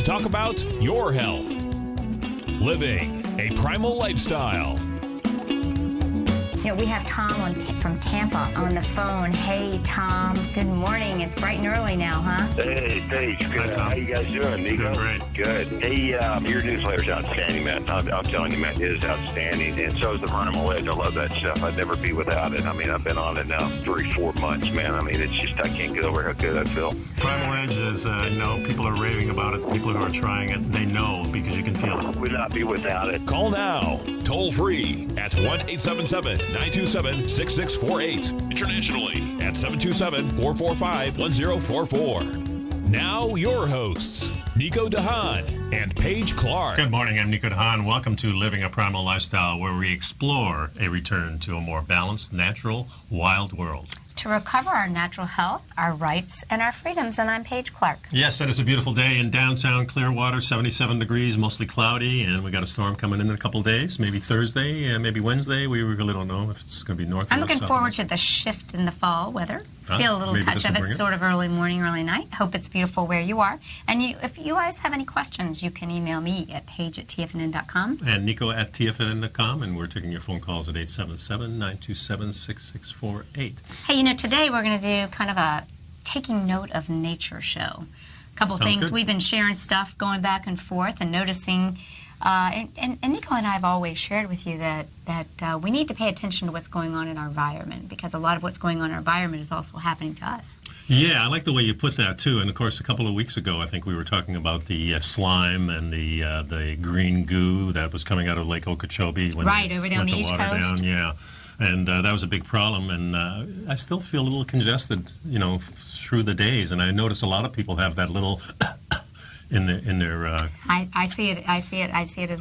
talk about your health. Living a primal lifestyle. You know, we have Tom from Tampa on the phone. Hey, Tom. Good morning. It's bright and early now, huh? Hey, Paige. Good. Hi, How you guys doing, Nico? Doing great. Good. Hey, your newsletter's outstanding, man. I'm telling you, man, it is outstanding. And so is the Primal Edge. I love that stuff. I'd never be without it. I mean, I've been on it now 3-4 months, man. I mean, it's just, I can't get over how good I feel. Primal Edge is, people are raving about it. People who are trying it, they know because you can feel it. Would not be without it. Call now, toll free at 1-877-927-6648. Internationally at 727-445-1044. Now your hosts, Nico DeHaan and Paige Clark. Good morning, I'm Nico DeHaan. Welcome to Living a Primal Lifestyle, where we explore a return to a more balanced, natural, wild world. To recover our natural health, our rights, and our freedoms, and I'm Paige Clark. Yes, it is a beautiful day in downtown Clearwater, 77 degrees, mostly cloudy, and we got a storm coming in a couple of days, maybe Thursday, and maybe Wednesday. We really don't know if it's going to be north or I'm looking south. forward to the shift in the fall weather. Feel a little maybe touch of bring it, sort of early morning, early night. Hope it's beautiful where you are. And if you guys have any questions, you can email me at paige@tfnn.com. And Nico at TFNN.com, and we're taking your phone calls at 877-927-6648. Hey, today we're going to do kind of a taking note of nature show. A couple Sounds things. good. We've been sharing stuff going back and forth and noticing, and Nico and I have always shared with you that we need to pay attention to what's going on in our environment, because a lot of what's going on in our environment is also happening to us. Yeah, I like the way you put that, too. And, of course, a couple of weeks ago, I think we were talking about the slime and the green goo that was coming out of Lake Okeechobee. When Right, they over there let on the the East water Coast. down. Yeah, and that was a big problem. And I still feel a little congested, through the days. And I notice a lot of people have that little in their. I see it as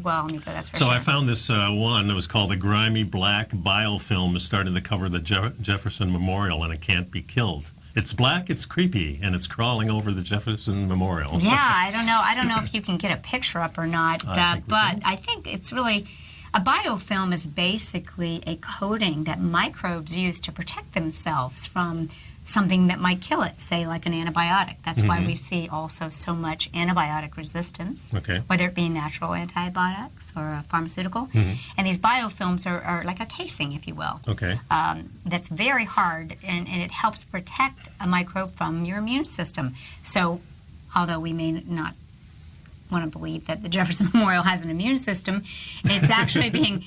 well, Nico. That's for So sure. I found this one that was called the grimy black biofilm is starting to cover the Jefferson Memorial, and it can't be killed. It's black, it's creepy, and it's crawling over the Jefferson Memorial. Yeah, I don't know if you can get a picture up or not, I think it's really, a biofilm is basically a coating that microbes use to protect themselves from something that might kill it, say like an antibiotic. That's why we see also so much antibiotic resistance, whether it be natural antibiotics or pharmaceutical. And these biofilms are like a casing, if you will. That's very hard, and it helps protect a microbe from your immune system. So although we may not want to believe that the Jefferson Memorial has an immune system, it's actually being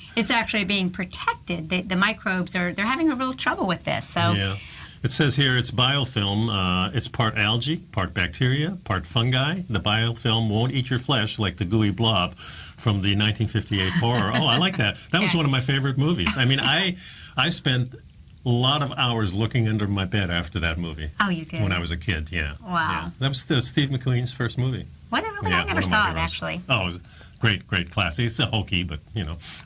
protected. The microbes they're having a real trouble with this. So. Yeah. It says here it's biofilm. It's part algae, part bacteria, part fungi. The biofilm won't eat your flesh like the gooey blob from the 1958 horror. Oh, I like that. That was one of my favorite movies. I mean, I spent a lot of hours looking under my bed after that movie. Oh, you did? When I was a kid, yeah. Wow. Yeah. That was Steve McQueen's first movie. Was it really? Yeah, I never saw it, actually. Oh, it was great classic. It's a hokey, but,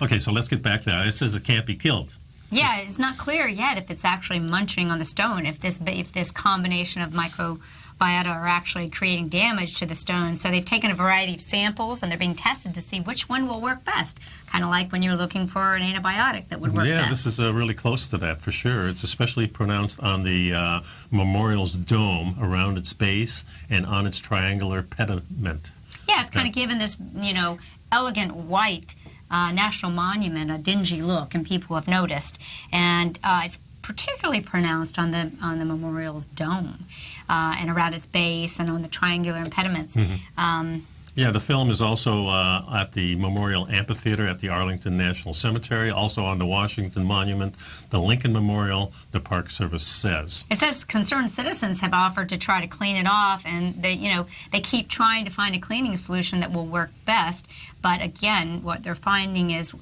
Okay, so let's get back to that. It says it can't be killed. Yeah, it's not clear yet if it's actually munching on the stone, if this combination of microbiota are actually creating damage to the stone. So they've taken a variety of samples, and they're being tested to see which one will work best. Kind of like when you're looking for an antibiotic that would work best. Yeah, this is really close to that for sure. It's especially pronounced on the memorial's dome, around its base, and on its triangular pediment. Yeah, it's kind of given this, elegant white national monument a dingy look, and people have noticed. And it's particularly pronounced on the memorial's dome and around its base and on the triangular impediments. Yeah, the film is also at the Memorial Amphitheater at the Arlington National Cemetery, also on the Washington Monument, the Lincoln Memorial, the Park Service says. It says concerned citizens have offered to try to clean it off, and they keep trying to find a cleaning solution that will work best. But again, what they're finding is,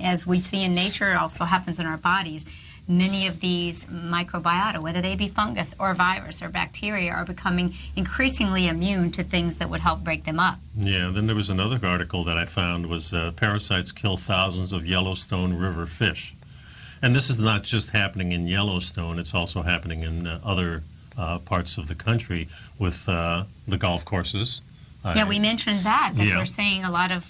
as we see in nature, it also happens in our bodies. Many of these microbiota, whether they be fungus or virus or bacteria, are becoming increasingly immune to things that would help break them up. Yeah, then there was another article that I found was parasites kill thousands of Yellowstone River fish. And this is not just happening in Yellowstone, it's also happening in other parts of the country with the golf courses. Yeah, we mentioned that Yeah. we're seeing a lot of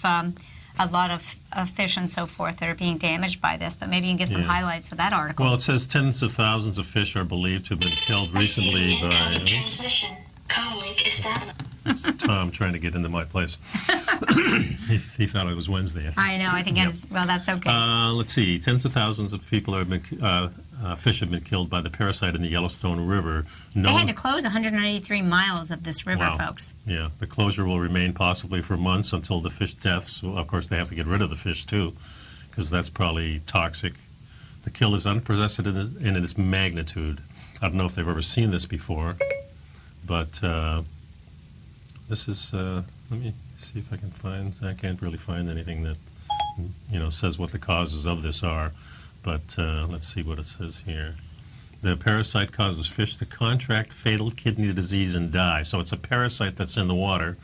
fish and so forth that are being damaged by this, but maybe you can give some highlights of that article. Well, it says tens of thousands of fish are believed to have been killed recently by... Transmission. Comlink established. It's Tom trying to get into my place. he thought it was Wednesday. I know. I think well, that's okay. Let's see. Tens of thousands of people have been fish have been killed by the parasite in the Yellowstone River. They had to close 193 miles of this river, Wow. folks. Yeah, the closure will remain possibly for months until the fish deaths. Well, of course, they have to get rid of the fish too, because that's probably toxic. The kill is unprecedented in its magnitude. I don't know if they've ever seen this before, but this is. Let me see if I can find. I can't really find anything that says what the causes of this are. But let's see what it says here. The parasite causes fish to contract fatal kidney disease and die. So it's a parasite that's in the water.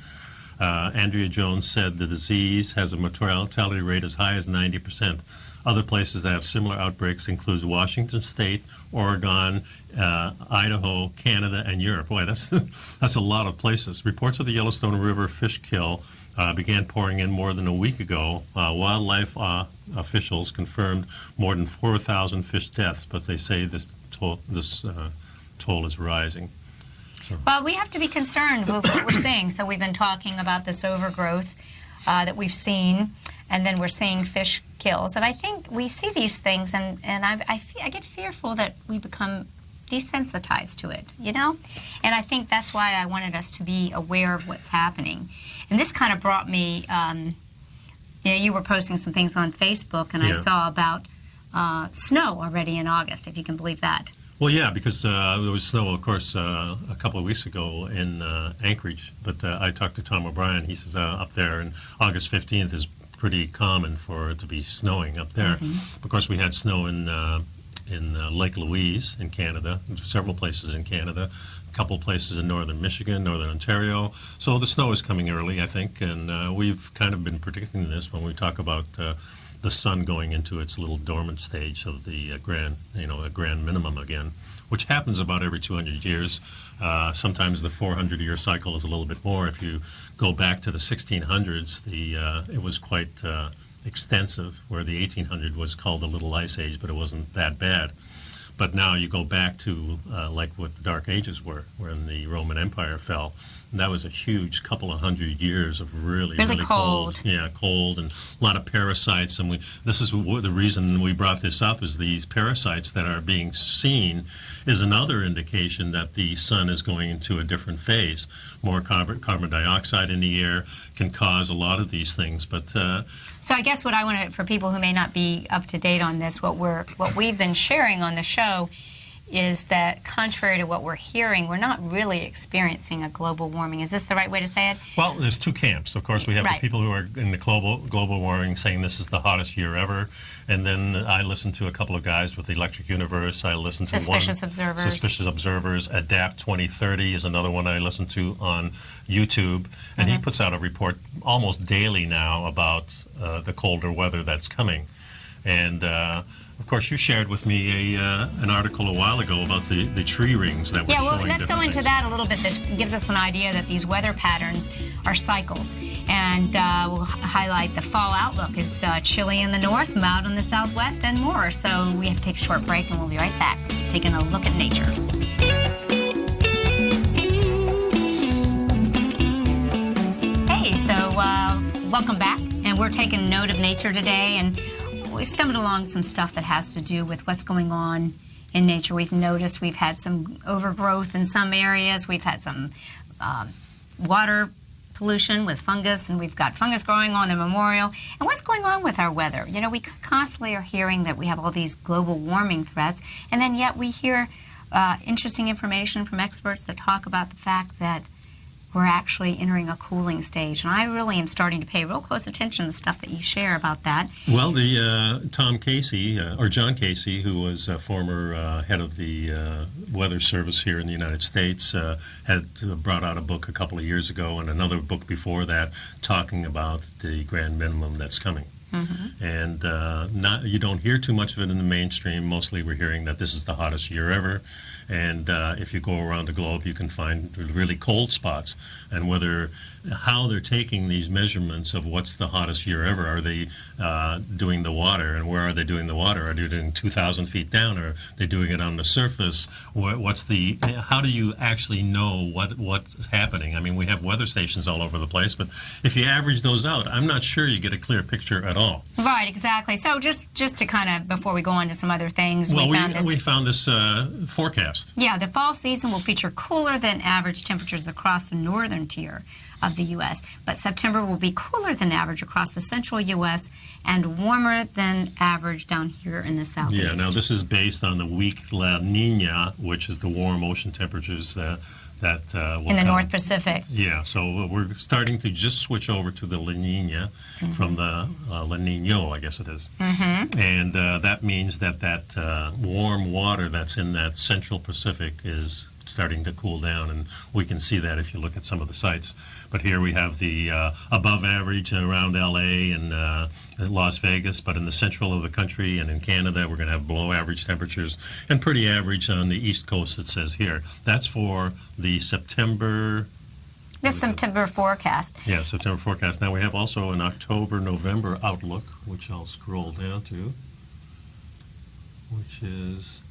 Andrea Jones said the disease has a mortality rate as high as 90%. Other places that have similar outbreaks include Washington State, Oregon, Idaho, Canada, and Europe. Boy, that's a lot of places. Reports of the Yellowstone River fish kill began pouring in more than a week ago. Wildlife officials confirmed more than 4,000 fish deaths, but they say this toll is rising. So. Well, we have to be concerned with what we're seeing. So we've been talking about this overgrowth that we've seen, and then we're seeing fish kills. And I think we see these things, and I get fearful that we become desensitized to it, And I think that's why I wanted us to be aware of what's happening. And this kind of brought me, you were posting some things on Facebook, and I saw about snow already in August, if you can believe that. Well, yeah, because there was snow, of course, a couple of weeks ago in Anchorage. But I talked to Tom O'Brien. He says up there, and August 15th is pretty common for it to be snowing up there. Mm-hmm. Of course, we had snow in Lake Louise in Canada, several places in Canada, a couple places in northern Michigan, northern Ontario. So the snow is coming early, I think, and we've kind of been predicting this when we talk about the sun going into its little dormant stage of the grand minimum again, which happens about every 200 years. Sometimes the 400-year cycle is a little bit more. If you go back to the 1600s, it was quite extensive, where the 1800 was called the Little Ice Age, but it wasn't that bad. But now you go back to like what the Dark Ages were, when the Roman Empire fell. And that was a huge couple of hundred years of really cold. Yeah, cold, and a lot of parasites. And this is the reason we brought this up, is these parasites that are being seen is another indication that the sun is going into a different phase. More carbon dioxide in the air can cause a lot of these things. But so I guess what I want to, for people who may not be up to date on this, what we've been sharing on the show is that, contrary to what we're hearing, we're not really experiencing a global warming. Is this the right way to say it? Well, there's two camps. Of course, we have the people who are in the global warming saying this is the hottest year ever. And then I listen to a couple of guys with the Electric Universe. I listen to Suspicious Observers. Adapt 2030 is another one I listen to on YouTube. And he puts out a report almost daily now about the colder weather that's coming. And of course, you shared with me an article a while ago about the tree rings that were showing. Yeah, well, let's go into that a little bit. This gives us an idea that these weather patterns are cycles. And we'll highlight the fall outlook. It's chilly in the north, mild in the southwest, and more. So we have to take a short break, and we'll be right back, taking a look at nature. Hey, so welcome back. And we're taking note of nature today, and we stumbled along some stuff that has to do with what's going on in nature. We've noticed we've had some overgrowth in some areas. We've had some water pollution with fungus, and we've got fungus growing on the memorial. And what's going on with our weather? We constantly are hearing that we have all these global warming threats, and then yet we hear interesting information from experts that talk about the fact that we're actually entering a cooling stage. And I really am starting to pay real close attention to the stuff that you share about that. Well, the John Casey, who was a former head of the Weather Service here in the United States, had brought out a book a couple of years ago, and another book before that, talking about the grand minimum that's coming. And you don't hear too much of it in the mainstream. Mostly we're hearing that this is the hottest year ever. And if you go around the globe, you can find really cold spots. And how they're taking these measurements of what's the hottest year ever. Are they doing the water? And where are they doing the water? Are they doing 2,000 feet down? Or are they doing it on the surface? How do you actually know what's happening? I mean, we have weather stations all over the place, but if you average those out, I'm not sure you get a clear picture at all. Right, exactly. So just to kind of, before we go on to some other things, we found this forecast. Yeah, the fall season will feature cooler than average temperatures across the northern tier of the U.S., but September will be cooler than average across the central U.S. and warmer than average down here in the southeast. Yeah, now this is based on the weak La Nina, which is the warm ocean temperatures that in the North Pacific. Yeah, so we're starting to just switch over to the La Nina from the La Nino, I guess it is. And that means that warm water that's in that central Pacific is starting to cool down, and we can see that if you look at some of the sites. But here we have the above average around LA and Las Vegas, but in the central of the country and in Canada, we're going to have below average temperatures and pretty average on the East Coast, it says here. That's for the September forecast. Yeah, September forecast. Now we have also an October-November outlook, which I'll scroll down to, which is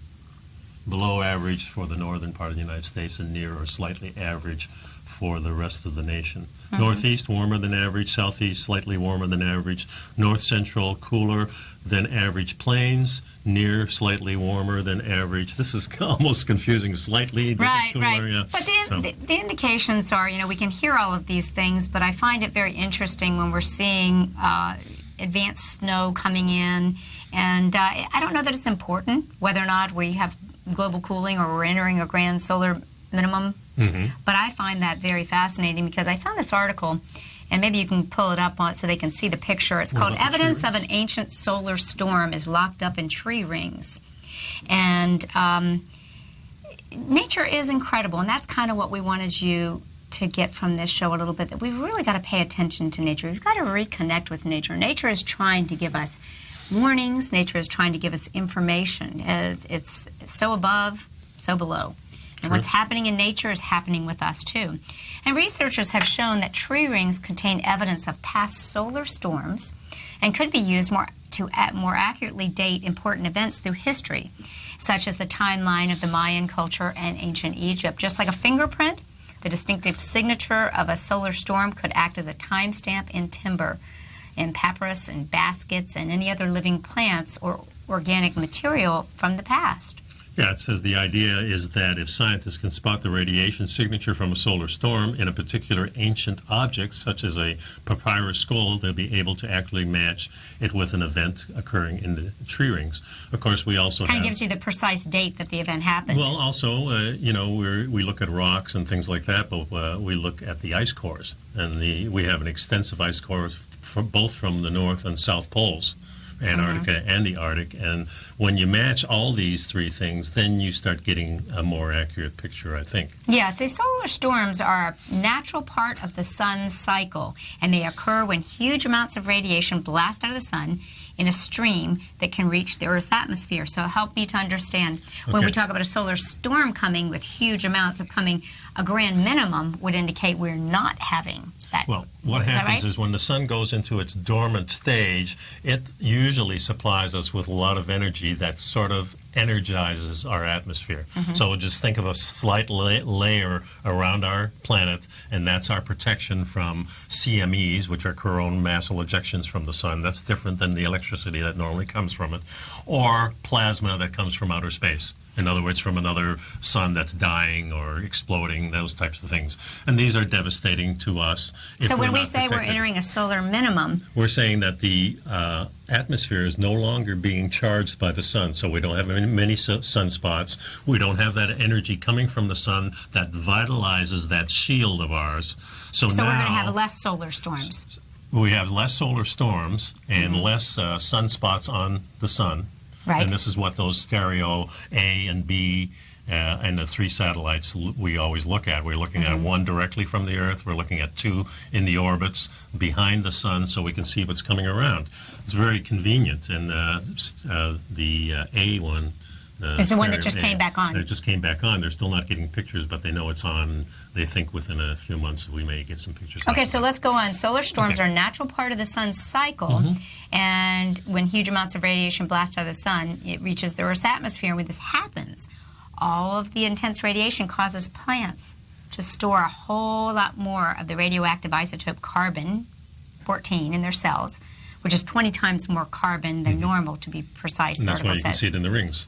below average for the northern part of the United States and near or slightly average for the rest of the nation. Northeast, warmer than average. Southeast, slightly warmer than average. North Central, cooler than average. Plains, near, slightly warmer than average. This is almost confusing. Slightly, this is cooler. Right. Yeah. But the indications are, we can hear all of these things, but I find it very interesting when we're seeing advanced snow coming in. And I don't know that it's important whether or not we have global cooling or we're entering a grand solar minimum. But I find that very fascinating because I found this article, and maybe you can pull it up so they can see the picture. It's called Evidence of an Ancient Solar Storm is Locked Up in Tree Rings. And nature is incredible, and that's kind of what we wanted you to get from this show a little bit, that we've really got to pay attention to nature. We've got to reconnect with nature. Nature is trying to give us warnings. Nature is trying to give us information. It's so above, so below. And what's happening in nature is happening with us, too. And researchers have shown that tree rings contain evidence of past solar storms and could be used to more accurately date important events through history, such as the timeline of the Mayan culture and ancient Egypt. Just like a fingerprint, the distinctive signature of a solar storm could act as a timestamp in timber, in papyrus and baskets and any other living plants or organic material from the past. Yeah, it says the idea is that if scientists can spot the radiation signature from a solar storm in a particular ancient object, such as a papyrus scroll, they'll be able to accurately match it with an event occurring in the tree rings. Of course, we also kind of gives you the precise date that the event happened. Well, also, we look at rocks and things like that, but we look at the ice cores, and we have an extensive ice cores both from the North and South Poles. Antarctica and the Arctic, and when you match all these three things, then you start getting a more accurate picture, I think. Yeah, so solar storms are a natural part of the sun's cycle, and they occur when huge amounts of radiation blast out of the sun in a stream that can reach the Earth's atmosphere. So help me to understand, when we talk about a solar storm coming with huge amounts of coming, a grand minimum would indicate we're not having that. Well, what happens is when the sun goes into its dormant stage, it usually supplies us with a lot of energy that sort of energizes our atmosphere. So just think of a slight layer around our planet, and that's our protection from CMEs, which are coronal mass ejections from the sun. That's different than the electricity that normally comes from it, or plasma that comes from outer space. In other words, from another sun that's dying or exploding, those types of things. And these are devastating to us. So when we say we're entering a solar minimum, we're saying that the atmosphere is no longer being charged by the sun. So we don't have many sunspots. We don't have that energy coming from the sun that vitalizes that shield of ours. So now we're going to have less solar storms. We have less solar storms and less sunspots on the sun. Right. And this is what those stereo A and B and the 3 satellites we always look at. We're looking at one directly from the Earth. We're looking at 2 in the orbits behind the sun, so we can see what's coming around. It's very convenient. And the A one is the one that just came back on. It just came back on. They're still not getting pictures, but they know it's on. They think within a few months we may get some pictures. Okay, so let's go on. Solar storms are a natural part of the sun's cycle, and when huge amounts of radiation blast out of the sun, it reaches the Earth's atmosphere. And when this happens, all of the intense radiation causes plants to store a whole lot more of the radioactive isotope carbon-14 in their cells, which is 20 times more carbon than normal, to be precise. And that's why you can see it in the rings.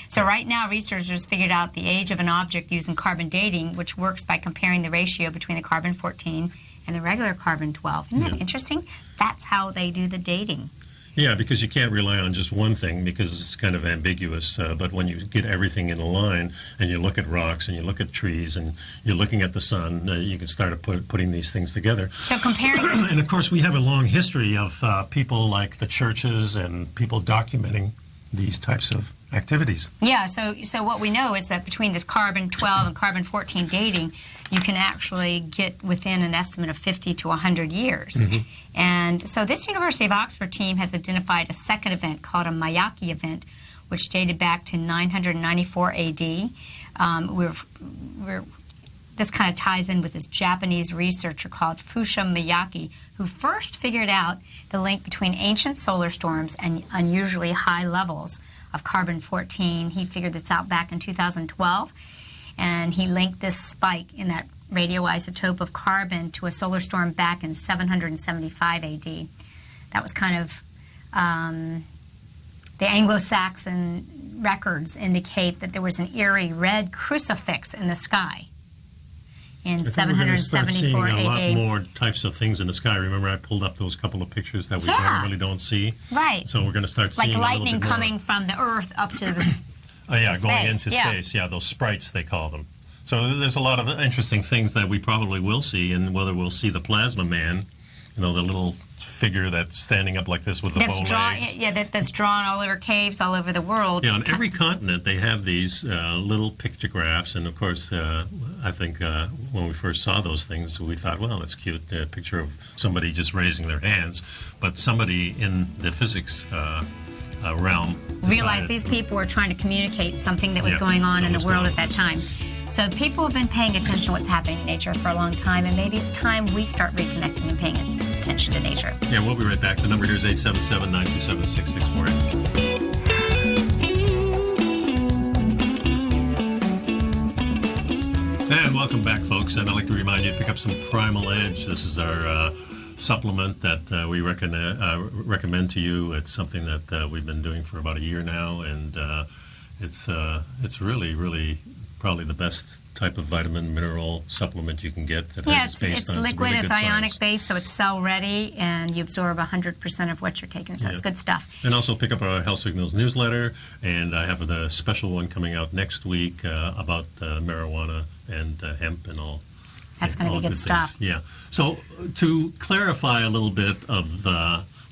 So right now, researchers figured out the age of an object using carbon dating, which works by comparing the ratio between the carbon-14 and the regular carbon-12. Isn't that interesting? That's how they do the dating. Yeah, because you can't rely on just one thing because it's kind of ambiguous. But when you get everything in a line and you look at rocks and you look at trees and you're looking at the sun, you can start putting these things together. So comparing... And, of course, we have a long history of people like the churches and people documenting these types of activities. Yeah, so what we know is that between this carbon-12 and carbon-14 dating, you can actually get within an estimate of 50 to 100 years. And so this University of Oxford team has identified a second event called a Mayaki event, which dated back to 994 AD. This kind of ties in with this Japanese researcher called Fusha Miyake, who first figured out the link between ancient solar storms and unusually high levels of carbon-14. He figured this out back in 2012, and he linked this spike in that radioisotope of carbon to a solar storm back in 775 AD. That was kind of the Anglo-Saxon records indicate that there was an eerie red crucifix in the sky in 774 AD. A lot more types of things in the sky. Remember, I pulled up those couple of pictures that we normally don't see. Right. So we're going to start seeing like lightning a little bit coming more. From the Earth up to the going into Yeah. space. Yeah, those sprites they call them. So there's a lot of interesting things that we probably will see, and whether we'll see the plasma man, the little figure that's standing up like this with the bow legs. That's drawn all over caves all over the world. Yeah, on every continent they have these little pictographs, and of course, I think when we first saw those things, we thought, well, that's cute, a picture of somebody just raising their hands, but somebody in the physics realm realized these people were trying to communicate something that was going on in the world at that time. So people have been paying attention to what's happening in nature for a long time, and maybe it's time we start reconnecting and paying attention to nature. Yeah, we'll be right back. The number here is 877-927-6648. And welcome back, folks. And I'd like to remind you to pick up some Primal Edge. This is our supplement that we recommend to you. It's something that we've been doing for about a year now, and it's really, really probably the best type of vitamin mineral supplement you can get. It's liquid, it's ionic based, so it's cell ready, and you absorb 100% of what you're taking, so it's good stuff. And also pick up our Health Signals newsletter, and I have a special one coming out next week about marijuana and hemp and all. That's going to be good stuff. Yeah. So to clarify a little bit of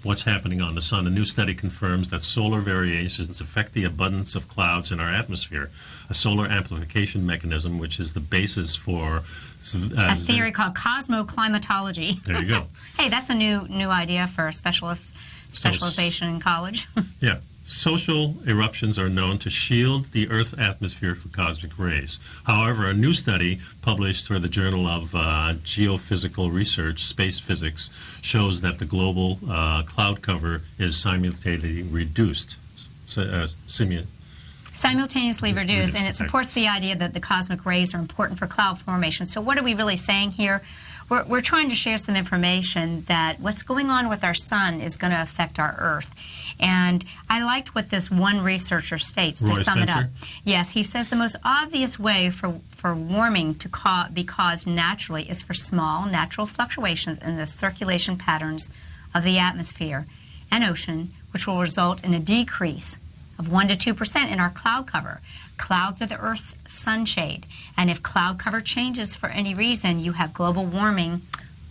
what's happening on the sun, a new study confirms that solar variations affect the abundance of clouds in our atmosphere. A solar amplification mechanism, which is the basis for a theory called cosmoclimatology. There you go. Hey, that's a new idea for a specialization in college. Yeah. Social eruptions are known to shield the Earth's atmosphere from cosmic rays. However, a new study published for the Journal of Geophysical Research, Space Physics, shows that the global cloud cover is simultaneously reduced. Simultaneously reduced, and it supports the idea that the cosmic rays are important for cloud formation. So what are we really saying here? We're trying to share some information that what's going on with our sun is going to affect our Earth. And I liked what this one researcher states to sum it up. Yes, he says the most obvious way for warming to be caused naturally is for small natural fluctuations in the circulation patterns of the atmosphere and ocean, which will result in a decrease of 1 to 2% in our cloud cover. Clouds are the Earth's sunshade, and if cloud cover changes for any reason, you have global warming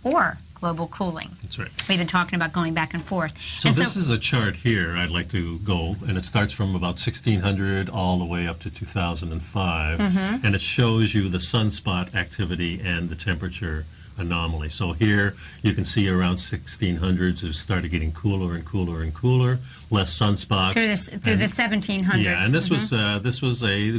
or global cooling. That's right. We've been talking about going back and forth. So and this is a chart here I'd like to go, and it starts from about 1600 all the way up to 2005, and it shows you the sunspot activity and the temperature anomaly. So here you can see around 1600s it started getting cooler and cooler and cooler, less sunspots. Through the 1700s. Yeah, and this was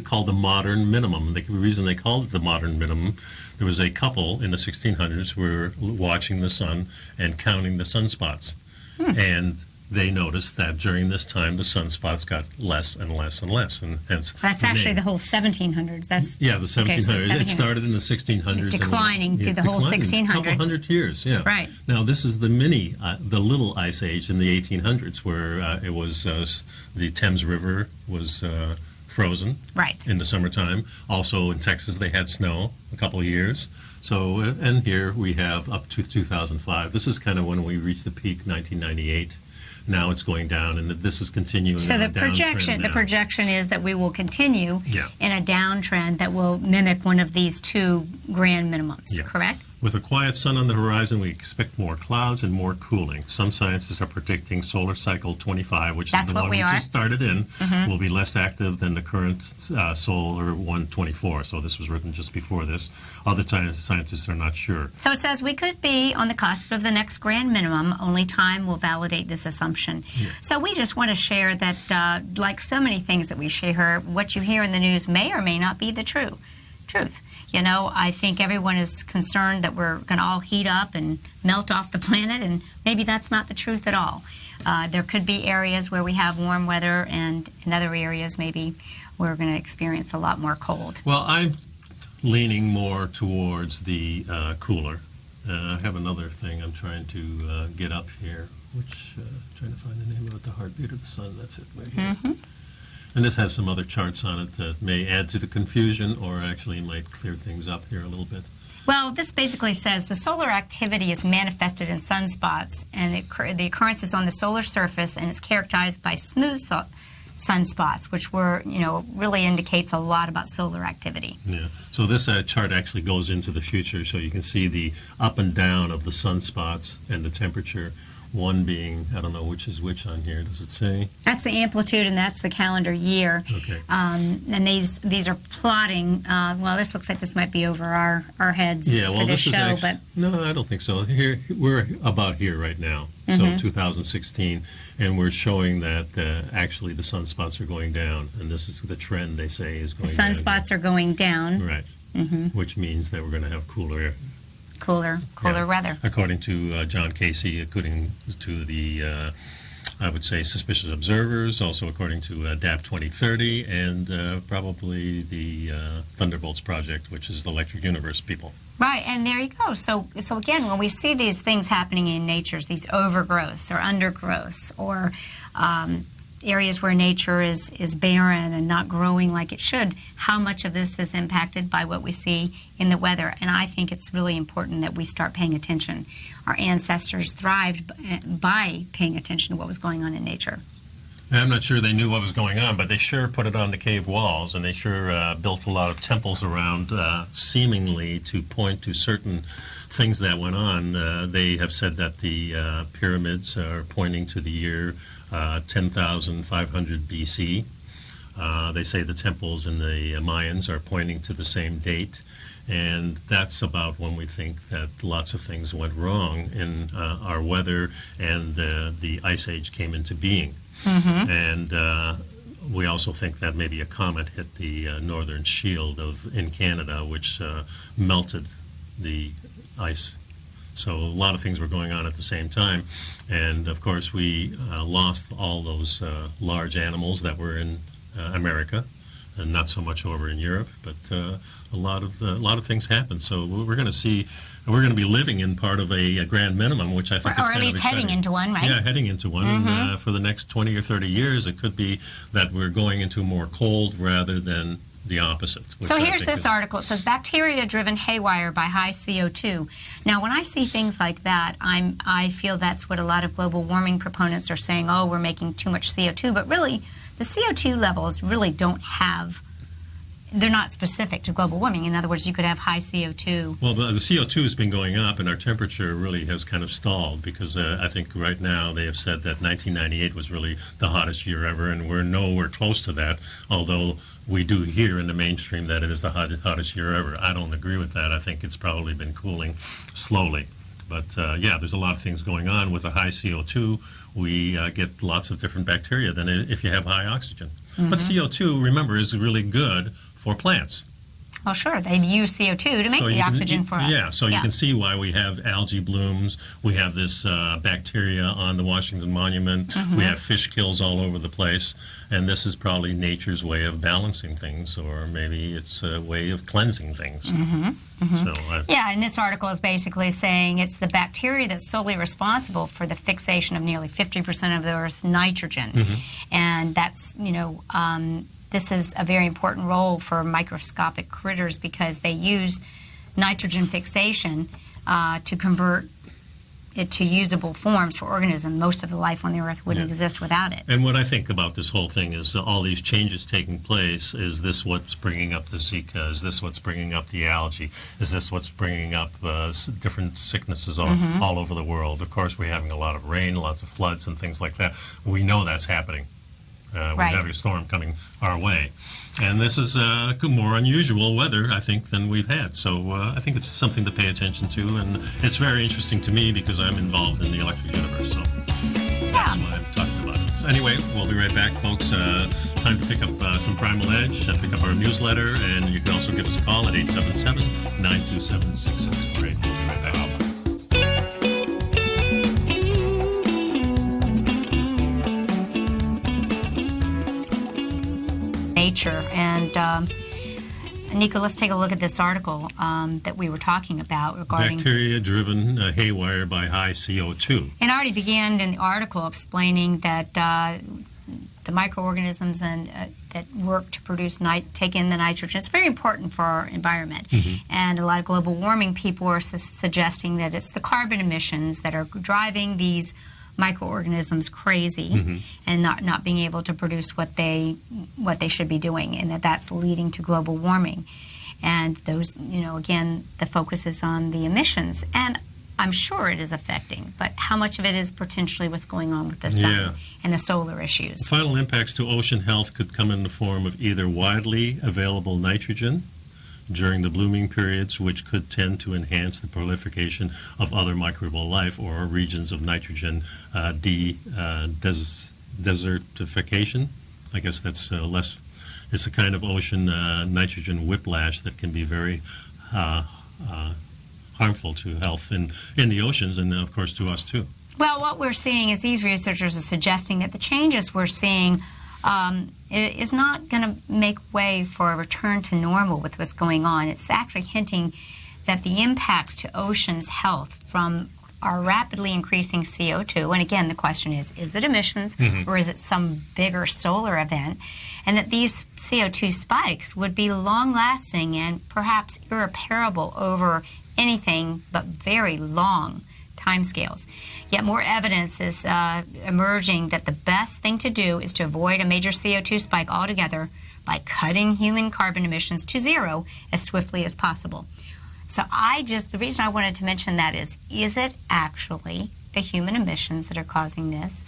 called the modern minimum. The reason they called it the modern minimum, there was a couple in the 1600s who were watching the sun and counting the sunspots, and they noticed that during this time the sunspots got less and less and less, and hence that's actually the whole 1700s. That's the 1700s. Okay, so it started in the 1600s. It was declining through the whole 1600s. A couple hundred years, yeah. Right. Now this is the little ice age in the 1800s, where it was the Thames River was frozen. Right. In the summertime. Also in Texas they had snow a couple of years. So and here we have up to 2005. This is kind of when we reached the peak, 1998. Now it's going down, and this is continuing. So the projection is that we will continue in a downtrend that will mimic one of these two grand minimums. Correct? With a quiet sun on the horizon, we expect more clouds and more cooling. Some scientists are predicting solar cycle 25, which is the one we just started in, will be less active than the current solar 124. So this was written just before this. Other scientists are not sure. So it says we could be on the cusp of the next grand minimum. Only time will validate this assumption. Yeah. So we just want to share that, like so many things that we share, what you hear in the news may or may not be the truth. You know, I think everyone is concerned that we're going to all heat up and melt off the planet, and maybe that's not the truth at all. There could be areas where we have warm weather, and in other areas maybe we're going to experience a lot more cold. Well, I'm leaning more towards the cooler. I have another thing I'm trying to get up here, which trying to find the name of it, the heartbeat of the sun. That's it right here. And this has some other charts on it that may add to the confusion or actually might clear things up here a little bit. Well, this basically says the solar activity is manifested in sunspots, and the occurrence is on the solar surface, and it's characterized by smooth sunspots, which really indicates a lot about solar activity. Yeah. So this chart actually goes into the future, so you can see the up and down of the sunspots and the temperature. One being, I don't know which is which on here. Does it say? That's the amplitude, and that's the calendar year. Okay. And these are plotting. Well, this looks like this might be over our heads for this show. But no, I don't think so. Here we're about here right now. So 2016, and we're showing that actually the sunspots are going down, and this is the trend they say is going down. The sunspots are going down. Right. Which means that we're going to have cooler air. Cooler weather. According to John Casey, according to the, I would say, suspicious observers, also according to DAP 2030, and probably the Thunderbolts Project, which is the Electric Universe people. Right, and there you go. So again, when we see these things happening in nature, these overgrowths or undergrowths, or areas where nature is barren and not growing like it should, how much of this is impacted by what we see in the weather? And I think it's really important that we start paying attention. Our ancestors thrived by paying attention to what was going on in nature. I'm not sure they knew what was going on, but they sure put it on the cave walls, and they sure built a lot of temples around, seemingly to point to certain things that went on. They have said that the pyramids are pointing to the year 10,500 BC. They say the temples in the Mayans are pointing to the same date, and that's about when we think that lots of things went wrong in our weather, and the Ice Age came into being. And we also think that maybe a comet hit the northern shield in Canada, which melted the ice. So a lot of things were going on at the same time. And, of course, we lost all those large animals that were in America, and not so much over in Europe. But a lot of things happened. So we're going to be living in part of a grand minimum, which I think is or at least heading into one, right? Yeah, heading into one. For the next 20 or 30 years, it could be that we're going into more cold rather than the opposite. So here's this article. It says, bacteria driven haywire by high CO2. Now, when I see things like that, I feel that's what a lot of global warming proponents are saying, oh, we're making too much CO2. But really, the CO2 levels really don't have they're not specific to global warming. In other words, you could have high CO2. Well, the CO2 has been going up, and our temperature really has kind of stalled because I think right now they have said that 1998 was really the hottest year ever, and we're nowhere close to that, although we do hear in the mainstream that it is the hottest year ever. I don't agree with that. I think it's probably been cooling slowly. But, yeah, there's a lot of things going on. With the high CO2, we get lots of different bacteria than if you have high oxygen. But CO2, remember, is really good for plants. Well, sure. They use CO2 to make the oxygen for us. Yeah, so you can see why we have algae blooms. We have this bacteria on the Washington Monument. We have fish kills all over the place. And this is probably nature's way of balancing things, or maybe it's a way of cleansing things. So yeah, and this article is basically saying it's the bacteria that's solely responsible for the fixation of nearly 50% of the Earth's nitrogen. And that's, this is a very important role for microscopic critters because they use nitrogen fixation to convert it to usable forms for organisms. Most of the life on the Earth wouldn't exist without it. And what I think about this whole thing is all these changes taking place. Is this what's bringing up the Zika? Is this what's bringing up the algae? Is this what's bringing up different sicknesses all over the world? Of course, we're having a lot of rain, lots of floods and things like that. We know that's happening. We have a storm coming our way. And this is more unusual weather, I think, than we've had. So I think it's something to pay attention to. And it's very interesting to me because I'm involved in the electric universe. So that's why I'm talking about it. So anyway, we'll be right back, folks. Time to pick up some Primal Edge and pick up our newsletter. And you can also give us a call at 877-927-6648. We'll be right back. And Nico, let's take a look at this article that we were talking about regarding bacteria-driven haywire by high CO2. And I already began in the article explaining that the microorganisms that work to produce take in the nitrogen. It's very important for our environment. And a lot of global warming people are suggesting that it's the carbon emissions that are driving these microorganisms crazy and not being able to produce what they should be doing, and that's leading to global warming. And those, again, the focus is on the emissions, and I'm sure it is affecting, but how much of it is potentially what's going on with the sun and the solar issues? The final impacts to ocean health could come in the form of either widely available nitrogen during the blooming periods, which could tend to enhance the proliferation of other microbial life, or regions of nitrogen desertification. I guess that's less. It's a kind of ocean nitrogen whiplash that can be very harmful to health in the oceans, and of course to us too. Well, what we're seeing is these researchers are suggesting that the changes we're seeing is not going to make way for a return to normal with what's going on. It's actually hinting that the impacts to oceans' health from our rapidly increasing CO2, and again, the question is it emissions or is it some bigger solar event? And that these CO2 spikes would be long-lasting and perhaps irreparable over anything but very long timescales. Yet more evidence is emerging that the best thing to do is to avoid a major CO2 spike altogether by cutting human carbon emissions to zero as swiftly as possible. So the reason I wanted to mention that is it actually the human emissions that are causing this,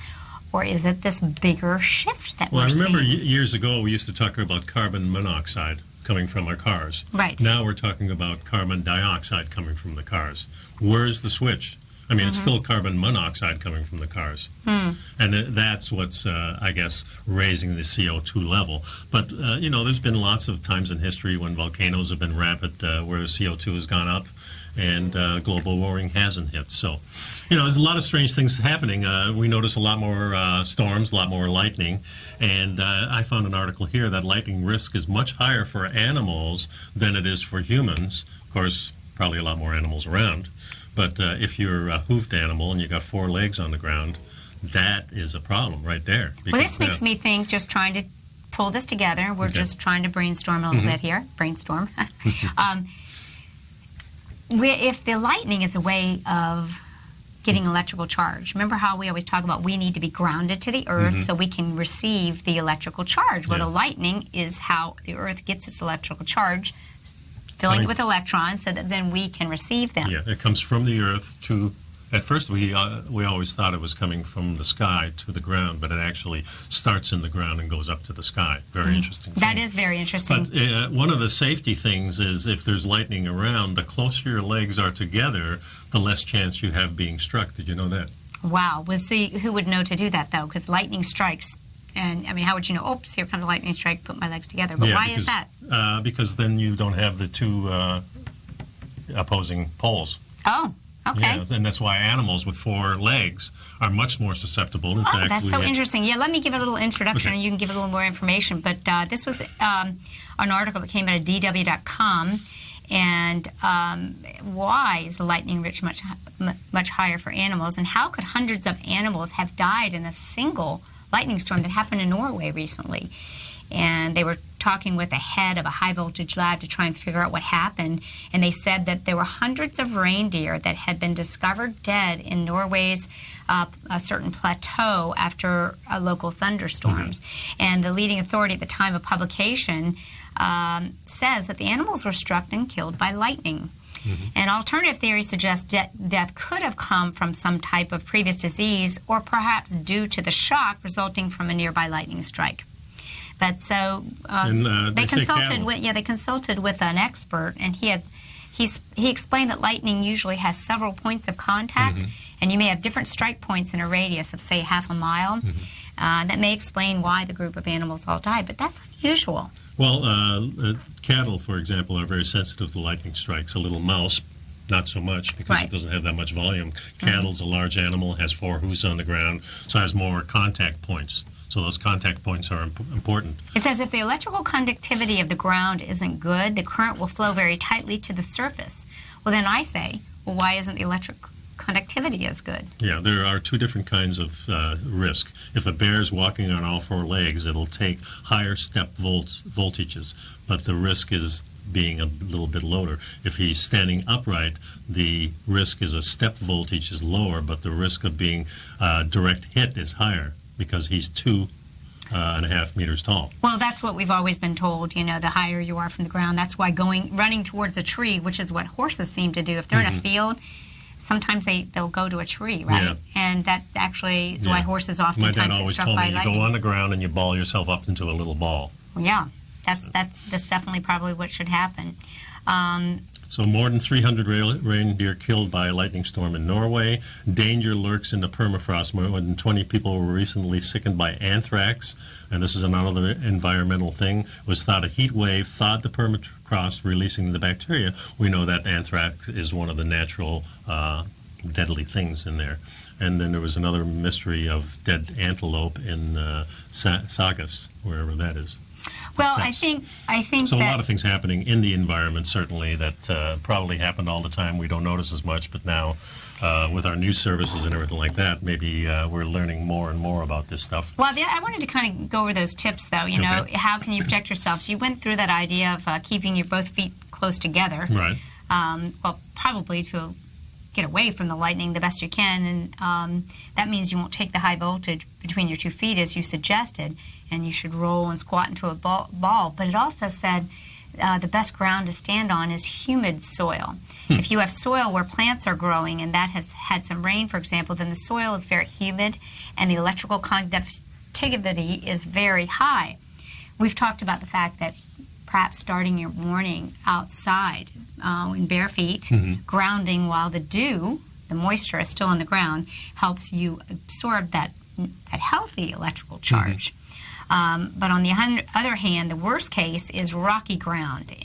or is it this bigger shift that we're seeing? Well, I remember years ago we used to talk about carbon monoxide coming from our cars. Right. Now we're talking about carbon dioxide coming from the cars. Where's the switch? I mean, it's still carbon monoxide coming from the cars. And that's what's, I guess, raising the CO2 level. But, there's been lots of times in history when volcanoes have been rampant where the CO2 has gone up and global warming hasn't hit. So, there's a lot of strange things happening. We notice a lot more storms, a lot more lightning. And I found an article here that lightning risk is much higher for animals than it is for humans. Of course, probably a lot more animals around. But if you're a hoofed animal and you got 4 legs on the ground, that is a problem right there. Because, well, this makes me think, just trying to pull this together, we're just trying to brainstorm a little bit here. Brainstorm. If the lightning is a way of getting electrical charge. Remember how we always talk about we need to be grounded to the earth so we can receive the electrical charge? Well, the lightning is how the earth gets its electrical charge, filling it with electrons so that then we can receive them. Yeah, it comes from the earth to... At first, we always thought it was coming from the sky to the ground, but it actually starts in the ground and goes up to the sky. Very interesting thing. That is very interesting. But one of the safety things is if there's lightning around, the closer your legs are together, the less chance you have being struck. Did you know that? Wow. We'll see who would know to do that, though, because lightning strikes. And, I mean, how would you know, oops, here comes a lightning strike, put my legs together. But why is that? Because then you don't have the two opposing poles. Oh. Okay. Yeah, and that's why animals with 4 legs are much more susceptible. In fact, that's so interesting. Yeah, let me give a little introduction and you can give a little more information. But this was an article that came out of DW.com. And why is the lightning rich much higher for animals? And how could hundreds of animals have died in a single lightning storm that happened in Norway recently? And they were talking with the head of a high-voltage lab to try and figure out what happened. And they said that there were hundreds of reindeer that had been discovered dead in Norway's a certain plateau after local thunderstorms. And the leading authority at the time of publication says that the animals were struck and killed by lightning. And alternative theories suggest death could have come from some type of previous disease or perhaps due to the shock resulting from a nearby lightning strike. But so they consulted with an expert, and he explained that lightning usually has several points of contact, and you may have different strike points in a radius of, say, half a mile. That may explain why the group of animals all died, but that's unusual. Well, cattle, for example, are very sensitive to lightning strikes. A little mouse, not so much because it doesn't have that much volume. Cattle's a large animal, has 4 hooves on the ground, so has more contact points. So those contact points are important. It says if the electrical conductivity of the ground isn't good, the current will flow very tightly to the surface. Well, then I say, well, why isn't the electric conductivity as good? Yeah, there are 2 different kinds of risk. If a bear is walking on all 4 legs, it'll take higher step voltages, but the risk is being a little bit lower. If he's standing upright, the risk is a step voltage is lower, but the risk of being direct hit is higher, because he's 2.5 meters tall. Well, that's what we've always been told, you know, the higher you are from the ground. That's why running towards a tree, which is what horses seem to do. If they're in a field, sometimes they'll go to a tree, right? Yeah. And that actually is why horses oftentimes get struck by lightning. My dad always told me, you go on the ground and you ball yourself up into a little ball. Well, yeah, that's definitely probably what should happen. So more than 300 reindeer killed by a lightning storm in Norway. Danger lurks in the permafrost. More than 20 people were recently sickened by anthrax. And this is another environmental thing. It was thought a heat wave thawed the permafrost, releasing the bacteria. We know that anthrax is one of the natural deadly things in there. And then there was another mystery of dead antelope in Saugus, wherever that is. Well, I think so. A lot of things happening in the environment, certainly, that probably happened all the time. We don't notice as much, but now with our news services and everything like that, maybe we're learning more and more about this stuff. Well, I wanted to kind of go over those tips, though. You know, how can you protect yourself? So you went through that idea of keeping your both feet close together. Right. Well, probably to get away from the lightning the best you can, and that means you won't take the high voltage between your 2 feet as you suggested, and you should roll and squat into a ball. But it also said the best ground to stand on is humid soil. If you have soil where plants are growing and that has had some rain, for example, then the soil is very humid and the electrical conductivity is very high. We've talked about the fact that perhaps starting your morning outside in bare feet, grounding while the moisture is still on the ground, helps you absorb that healthy electrical charge. But on the other hand, the worst case is rocky ground.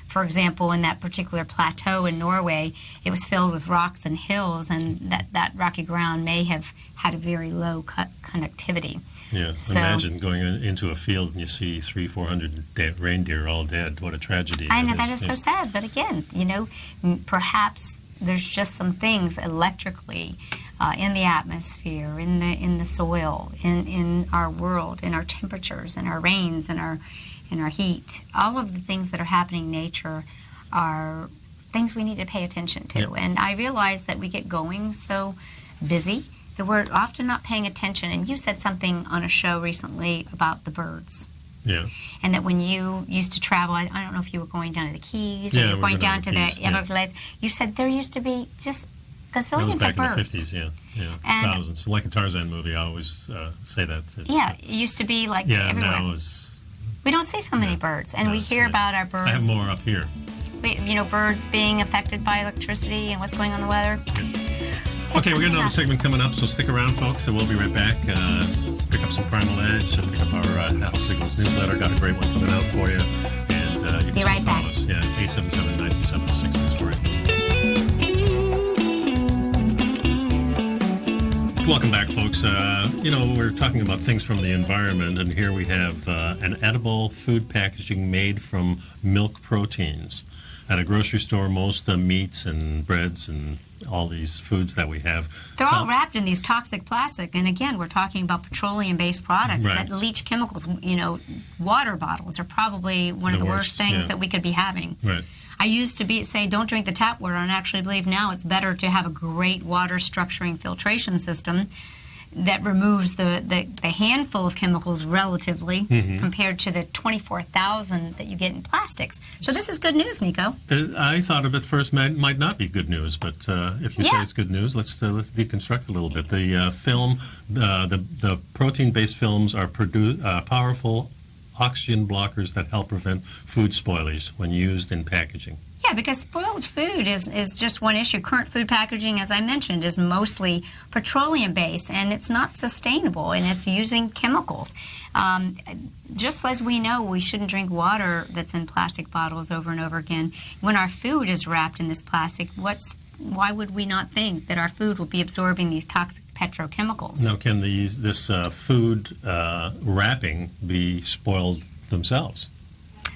For example, in that particular plateau in Norway, it was filled with rocks and hills, and that rocky ground may have had a very low conductivity. Yes, so, imagine going into a field and you see 300-400 reindeer all dead. What a tragedy. I know, that is so sad. But again, you know, perhaps there's just some things electrically in the atmosphere, in the soil, in our world, in our temperatures, in our rains, in our heat. All of the things that are happening in nature are things we need to pay attention to. Yep. And I realize that we get going so busy that we're often not paying attention. And you said something on a show recently about the birds. Yeah. And that when you used to travel, I don't know if you were going down to the Keys or Yeah, you were we going were down down to the the Keys, yeah. Everglades, you said there used to be just That was gazillions of back in the birds. 50s, yeah. And- Thousands. Like a Tarzan movie, I always say that. It's, Yeah, it used to be like yeah, everywhere. now it's... We don't see so many Yeah. birds, and No, we it's hear not. about our birds. I have more up here. Birds being affected by electricity and what's going on in the weather. Okay, we got another segment coming up, so stick around, folks, and we'll be right back. Pick up some Primal Edge, pick up our Health Signals newsletter. Got a great one coming out for you. And you can Be still right call back. us. Yeah, 877-927-66 for you. Welcome back, folks. We're talking about things from the environment, and here we have an edible food packaging made from milk proteins. At a grocery store, most meats and breads and all these foods that we have. They're all wrapped in these toxic plastic, and again, we're talking about petroleum-based products Right. that leach chemicals. Water bottles are probably one of The the worst worst, things yeah. that we could be having. Right. I used to say don't drink the tap water, and actually believe now it's better to have a great water structuring filtration system that removes the handful of chemicals relatively compared to the 24,000 that you get in plastics. So this is good news, Nico. I thought of it first might not be good news, but if you say Yeah. it's good news, let's deconstruct a little bit. The the protein-based films are powerful oxygen blockers that help prevent food spoilage when used in packaging. Yeah, because spoiled food is just one issue. Current food packaging, as I mentioned, is mostly petroleum-based, and it's not sustainable, and it's using chemicals. Just as we know we shouldn't drink water that's in plastic bottles over and over again, when our food is wrapped in this plastic, why would we not think that our food will be absorbing these toxic petrochemicals? Now, can this food wrapping be spoiled themselves?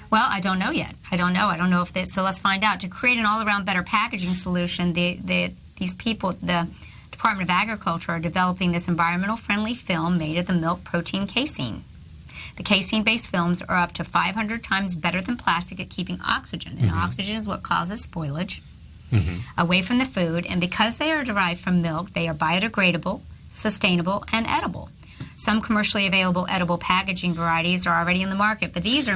Well, I don't know yet. I don't know if that. So let's find out. To create an all-around better packaging solution, these people, the Department of Agriculture, are developing this environmental-friendly film made of the milk protein casein. The casein-based films are up to 500 times better than plastic at keeping oxygen, and oxygen is what causes spoilage away from the food. And because they are derived from milk, they are biodegradable, sustainable, and edible. Some commercially available edible packaging varieties are already in the market, but these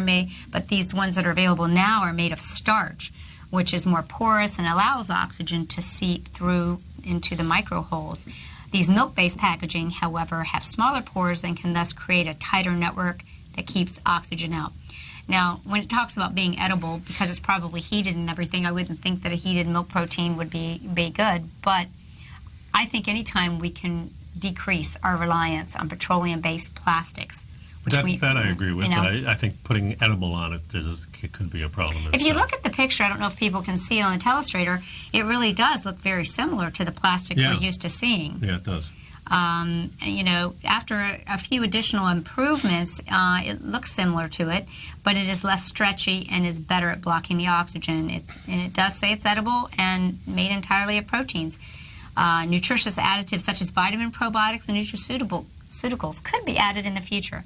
ones that are available now are made of starch, which is more porous and allows oxygen to seep through into the micro holes. These milk-based packaging, however, have smaller pores and can thus create a tighter network that keeps oxygen out. Now, when it talks about being edible, because it's probably heated and everything, I wouldn't think that a heated milk protein would be good, but I think anytime we can decrease our reliance on petroleum-based plastics. That I agree with. I think putting edible on it could be a problem. If you look at the picture, I don't know if people can see it on the telestrator, it really does look very similar to the plastic we're used to seeing. Yeah, it does. After a few additional improvements, it looks similar to it, but it is less stretchy and is better at blocking the oxygen. And it does say it's edible and made entirely of proteins. Nutritious additives such as vitamin probiotics and nutraceuticals could be added in the future.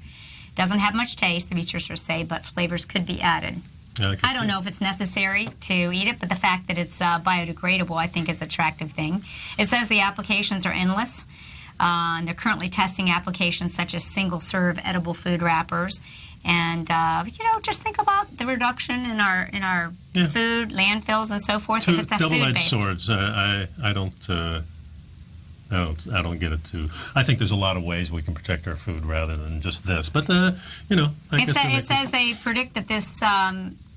Doesn't have much taste, the researchers say, but flavors could be added. I don't know if it's necessary to eat it, but the fact that it's biodegradable, I think, is an attractive thing. It says the applications are endless. And they're currently testing applications such as single-serve edible food wrappers. And, just think about the reduction in our food, landfills, and so forth. If it's a double-edged food-based. swords. I don't get it too. I think there's a lot of ways we can protect our food rather than just this. But It says they predict that this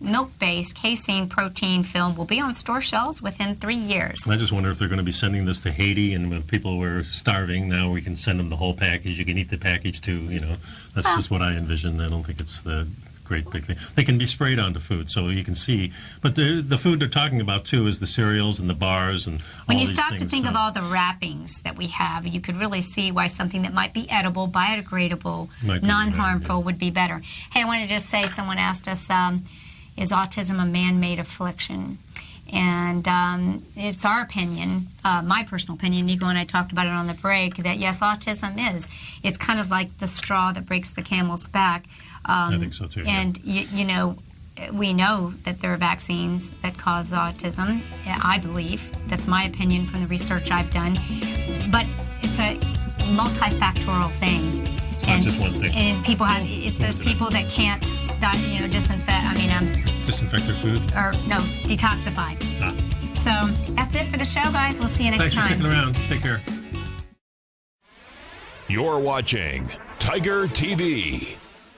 milk-based casein protein film will be on store shelves within 3 years. I just wonder if they're going to be sending this to Haiti, and when people were starving, now we can send them the whole package. You can eat the package too. That's just what I envision. I don't think it's the great big thing. They can be sprayed onto food, so you can see. But the food they're talking about too is the cereals and the bars and when all you these stop things, to think of all the wrappings that we have, you could really see why something that might be edible, biodegradable, Might be non-harmful better, would be better. Hey, I want to just say, someone asked us, is autism a man-made affliction? And it's our opinion, my personal opinion, Nico and I talked about it on the break, that yes, autism is. It's kind of like the straw that breaks the camel's back. I think so too. And, we know that there are vaccines that cause autism. I believe. That's my opinion from the research I've done. But it's a multifactorial thing. It's not just one thing. And people have, it's those people that can't, Disinfect their food? or no, detoxify. So that's it for the show, guys. We'll see you next Thanks for time. sticking around. Take care. You're watching Tiger TV.